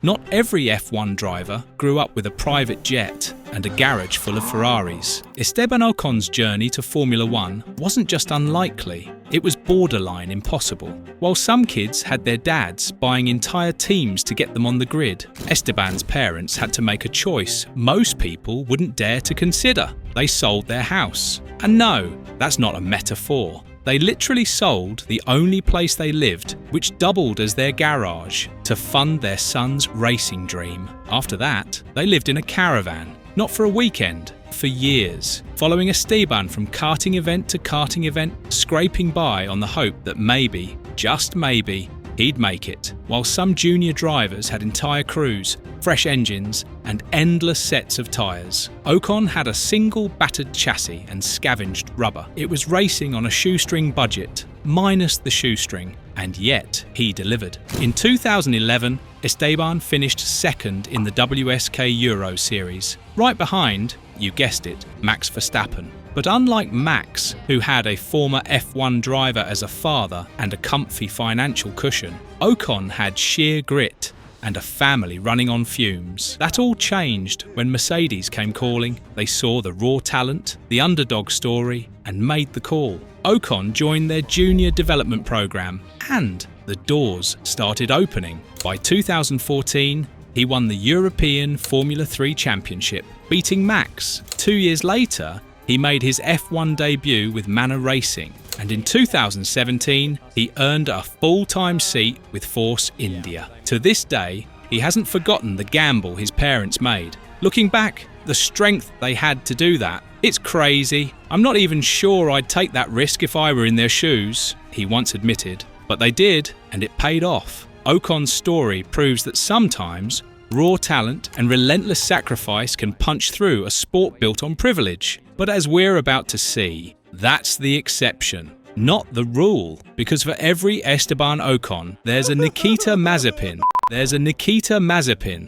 Not every F1 driver grew up with a private jet and a garage full of Ferraris. Esteban Ocon's journey to Formula One wasn't just unlikely, it was borderline impossible. While some kids had their dads buying entire teams to get them on the grid, Esteban's parents had to make a choice most people wouldn't dare to consider. They sold their house. And no, that's not a metaphor. They literally sold the only place they lived, which doubled as their garage, to fund their son's racing dream. After that, they lived in a caravan, not for a weekend, for years, following Esteban from karting event to karting event, scraping by on the hope that maybe, just maybe, he'd make it, while some junior drivers had entire crews, fresh engines, and endless sets of tyres. Ocon had a single battered chassis and scavenged rubber. It was racing on a shoestring budget, minus the shoestring, and yet he delivered. In 2011, Esteban finished second in the WSK Euro Series, right behind, you guessed it, Max Verstappen. But unlike Max, who had a former F1 driver as a father and a comfy financial cushion, Ocon had sheer grit and a family running on fumes. That all changed when Mercedes came calling. They saw the raw talent, the underdog story, and made the call. Ocon joined their junior development program, and the doors started opening. By 2014, he won the European Formula 3 Championship, beating Max. 2 years later, he made his F1 debut with Manor Racing, and in 2017, he earned a full-time seat with Force India. To this day, he hasn't forgotten the gamble his parents made. Looking back, the strength they had to do that. It's crazy. I'm not even sure I'd take that risk if I were in their shoes, he once admitted. But they did, and it paid off. Ocon's story proves that sometimes raw talent and relentless sacrifice can punch through a sport built on privilege. But as we're about to see, that's the exception, not the rule. Because for every Esteban Ocon, there's a Nikita Mazepin.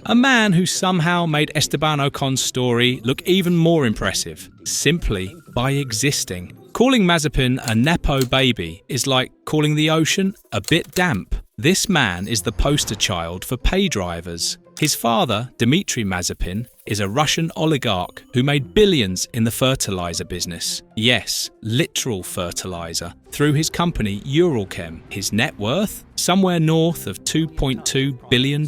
A man who somehow made Esteban Ocon's story look even more impressive, simply by existing. Calling Mazepin a Nepo baby is like calling the ocean a bit damp. This man is the poster child for pay drivers. His father, Dmitry Mazepin, is a Russian oligarch who made billions in the fertilizer business. Yes, literal fertilizer, through his company Uralchem. His net worth? Somewhere north of $2.2 billion.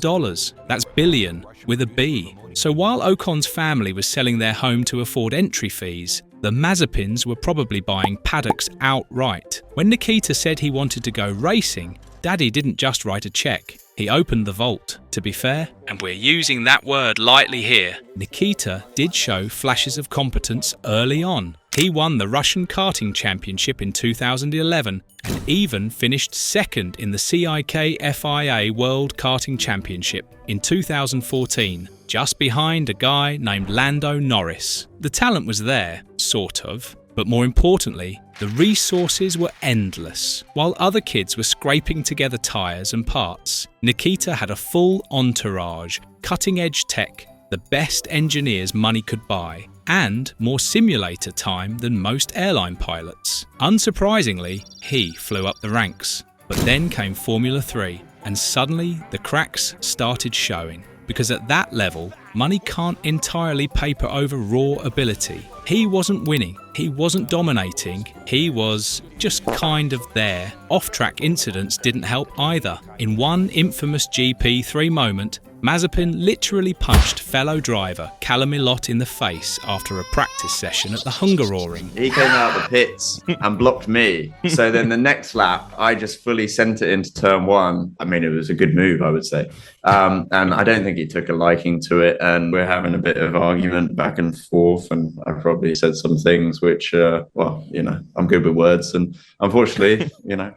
That's billion with a B. So while Ocon's family was selling their home to afford entry fees, the Mazepins were probably buying paddocks outright. When Nikita said he wanted to go racing, Daddy didn't just write a check. He opened the vault. To be fair, and we're using that word lightly here, Nikita did show flashes of competence early on. He won the Russian karting championship in 2011 and even finished second in the CIK FIA World Karting Championship in 2014, just behind a guy named Lando Norris. The talent was there, sort of. But more importantly, the resources were endless. While other kids were scraping together tyres and parts, Nikita had a full entourage, cutting-edge tech, the best engineers money could buy, and more simulator time than most airline pilots. Unsurprisingly, he flew up the ranks. But then came Formula 3, and suddenly the cracks started showing. Because at that level, money can't entirely paper over raw ability. He wasn't winning, he wasn't dominating, he was just kind of there. Off-track incidents didn't help either. In one infamous GP3 moment, Mazepin literally punched fellow driver Callum Ilott in the face after a practice session at the Hungaroring. He came out of the pits and blocked me. So then the next lap, I just fully sent it into turn one. I mean, it was a good move, I would say. And I don't think he took a liking to it. And we're having a bit of argument back and forth. And I probably said some things which, I'm good with words. And unfortunately,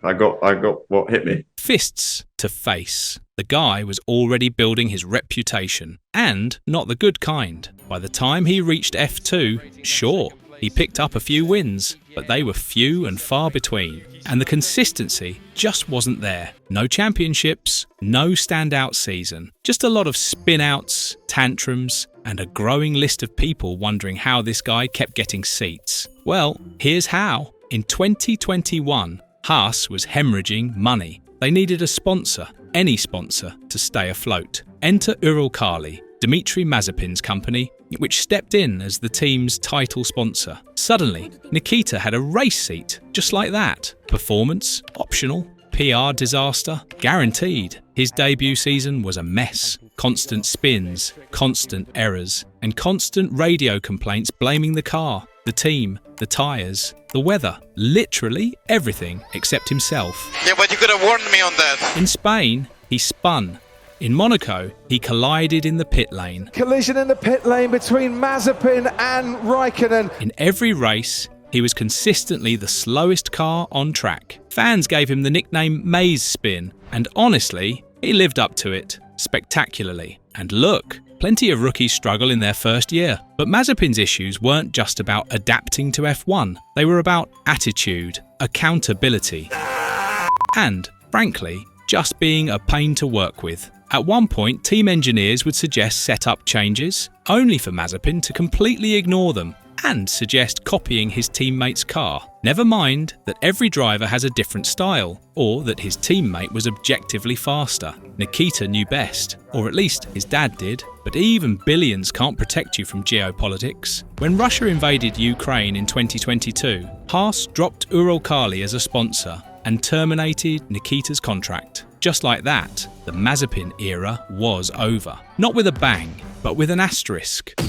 I got what hit me. Fists to face. The guy was already building his reputation, and not the good kind. By the time he reached F2, sure, he picked up a few wins, but they were few and far between, and the consistency just wasn't there. No championships, no standout season, just a lot of spin-outs, tantrums, and a growing list of people wondering how this guy kept getting seats. Well, here's how. In 2021, Haas was hemorrhaging money. They needed a sponsor, any sponsor, to stay afloat. Enter Uralkali, Dmitry Mazepin's company, which stepped in as the team's title sponsor. Suddenly, Nikita had a race seat, just like that. Performance, optional. PR disaster, guaranteed. His debut season was a mess. Constant spins, constant errors, and constant radio complaints blaming the car, the team, the tyres, the weather. Literally everything except himself. Yeah, but you could have warned me on that. In Spain, he spun. In Monaco, he collided in the pit lane. Collision in the pit lane between Mazepin and Raikkonen. In every race, he was consistently the slowest car on track. Fans gave him the nickname Maze Spin, and honestly, he lived up to it spectacularly. And look, plenty of rookies struggle in their first year. But Mazepin's issues weren't just about adapting to F1, they were about attitude, accountability, and, frankly, just being a pain to work with. At one point, team engineers would suggest setup changes, only for Mazepin to completely ignore them and suggest copying his teammate's car. Never mind that every driver has a different style, or that his teammate was objectively faster. Nikita knew best, or at least his dad did. But even billions can't protect you from geopolitics. When Russia invaded Ukraine in 2022, Haas dropped Uralkali as a sponsor and terminated Nikita's contract. Just like that, the Mazepin era was over. Not with a bang, but with an asterisk.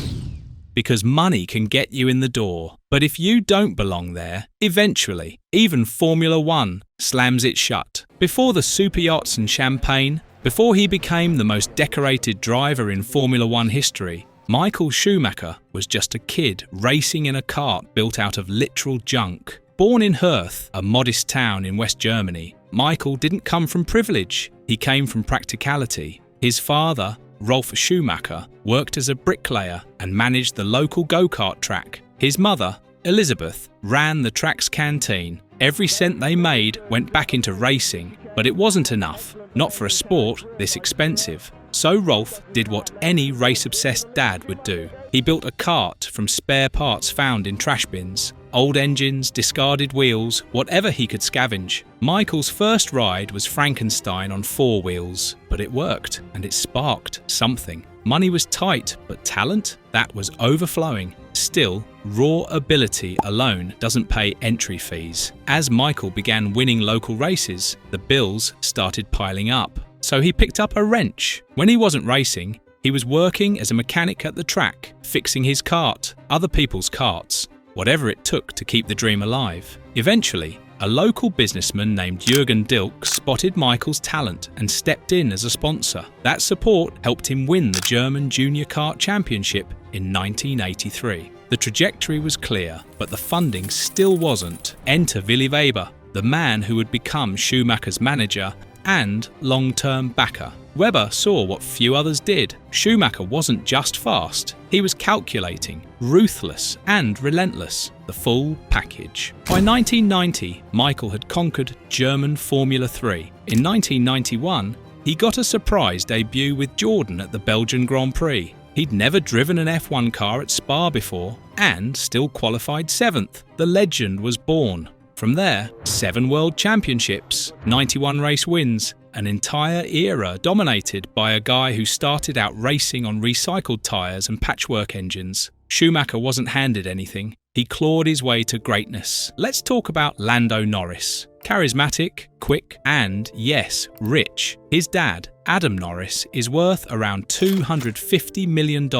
Because money can get you in the door, but if you don't belong there, eventually, even Formula One slams it shut. Before the super yachts and champagne, before he became the most decorated driver in Formula One history, Michael Schumacher was just a kid racing in a kart built out of literal junk. Born in Hürth, a modest town in West Germany, Michael didn't come from privilege. He came from practicality. His father, Rolf Schumacher, worked as a bricklayer and managed the local go-kart track. His mother, Elizabeth, ran the track's canteen. Every cent they made went back into racing, but it wasn't enough, not for a sport this expensive. So Rolf did what any race-obsessed dad would do. He built a kart from spare parts found in trash bins. Old engines, discarded wheels, whatever he could scavenge. Michael's first ride was Frankenstein on 4 wheels, but it worked and it sparked something. Money was tight, but talent? That was overflowing. Still, raw ability alone doesn't pay entry fees. As Michael began winning local races, the bills started piling up. So he picked up a wrench. When he wasn't racing, he was working as a mechanic at the track, fixing his kart, other people's karts, whatever it took to keep the dream alive. Eventually, a local businessman named Jürgen Dilk spotted Michael's talent and stepped in as a sponsor. That support helped him win the German Junior Kart Championship in 1983. The trajectory was clear, but the funding still wasn't. Enter Willy Weber, the man who would become Schumacher's manager and long-term backer. Weber saw what few others did. Schumacher wasn't just fast, he was calculating, ruthless and relentless, the full package. By 1990, Michael had conquered German Formula 3. In 1991, he got a surprise debut with Jordan at the Belgian Grand Prix. He'd never driven an F1 car at Spa before and still qualified 7th. The legend was born. From there, 7 world championships, 91 race wins, an entire era dominated by a guy who started out racing on recycled tyres and patchwork engines. Schumacher wasn't handed anything. He clawed his way to greatness. Let's talk about Lando Norris. Charismatic, quick, and, yes, rich. His dad, Adam Norris, is worth around $250 million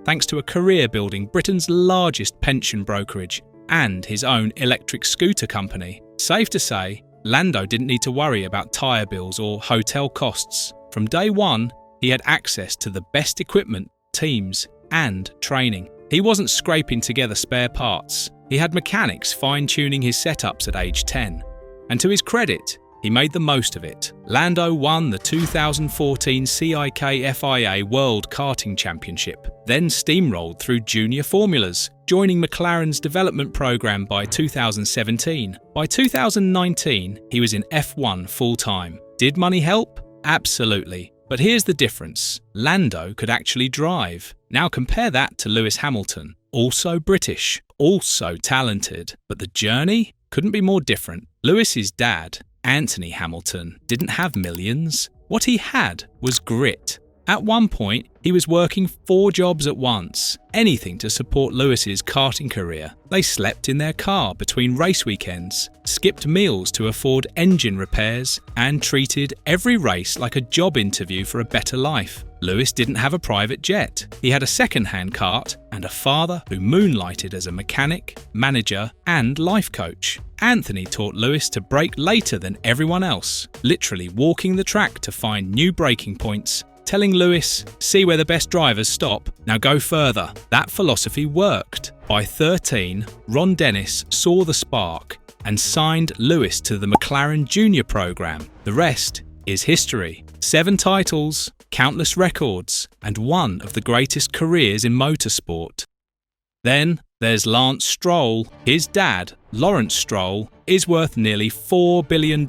thanks to a career building Britain's largest pension brokerage and his own electric scooter company. Safe to say, Lando didn't need to worry about tyre bills or hotel costs. From day one, he had access to the best equipment, teams, and training. He wasn't scraping together spare parts. He had mechanics fine-tuning his setups at age 10. And to his credit, he made the most of it. Lando won the 2014 CIK FIA World Karting Championship, then steamrolled through junior formulas, joining McLaren's development program by 2017. By 2019, he was in F1 full-time. Did money help? Absolutely. But here's the difference. Lando could actually drive. Now compare that to Lewis Hamilton. Also British, also talented. But the journey couldn't be more different. Lewis's dad, Anthony Hamilton, didn't have millions. What he had was grit. At one point, he was working 4 jobs at once, anything to support Lewis's karting career. They slept in their car between race weekends, skipped meals to afford engine repairs, and treated every race like a job interview for a better life. Lewis didn't have a private jet. He had a second-hand kart and a father who moonlighted as a mechanic, manager, and life coach. Anthony taught Lewis to brake later than everyone else, literally walking the track to find new braking points, telling Lewis, "See where the best drivers stop, now go further." That philosophy worked. By 13, Ron Dennis saw the spark and signed Lewis to the McLaren Junior program. The rest is history. 7 titles, countless records, and one of the greatest careers in motorsport. Then there's Lance Stroll. His dad, Lawrence Stroll, is worth nearly $4 billion.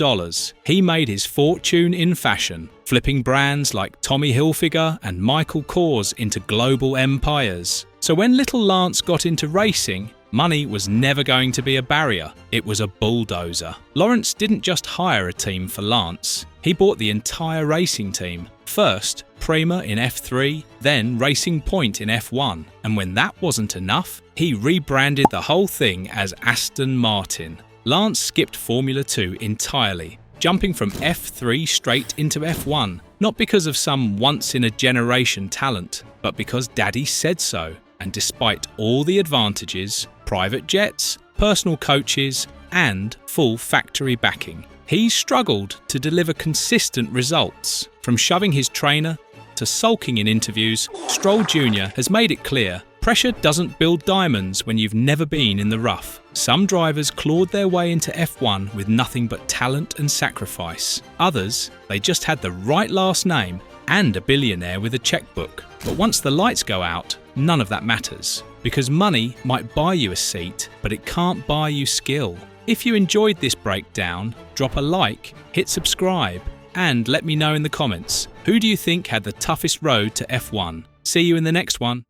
He made his fortune in fashion, flipping brands like Tommy Hilfiger and Michael Kors into global empires. So when little Lance got into racing, money was never going to be a barrier. It was a bulldozer. Lawrence didn't just hire a team for Lance. He bought the entire racing team. First, Prema in F3, then Racing Point in F1. And when that wasn't enough, he rebranded the whole thing as Aston Martin. Lance skipped Formula 2 entirely, jumping from F3 straight into F1, not because of some once-in-a-generation talent, but because Daddy said so. And despite all the advantages, private jets, personal coaches, and full factory backing, he struggled to deliver consistent results. From shoving his trainer to sulking in interviews, Stroll Jr. has made it clear pressure doesn't build diamonds when you've never been in the rough. Some drivers clawed their way into F1 with nothing but talent and sacrifice. Others, they just had the right last name and a billionaire with a checkbook. But once the lights go out, none of that matters. Because money might buy you a seat, but it can't buy you skill. If you enjoyed this breakdown, drop a like, hit subscribe, and let me know in the comments, who do you think had the toughest road to F1? See you in the next one.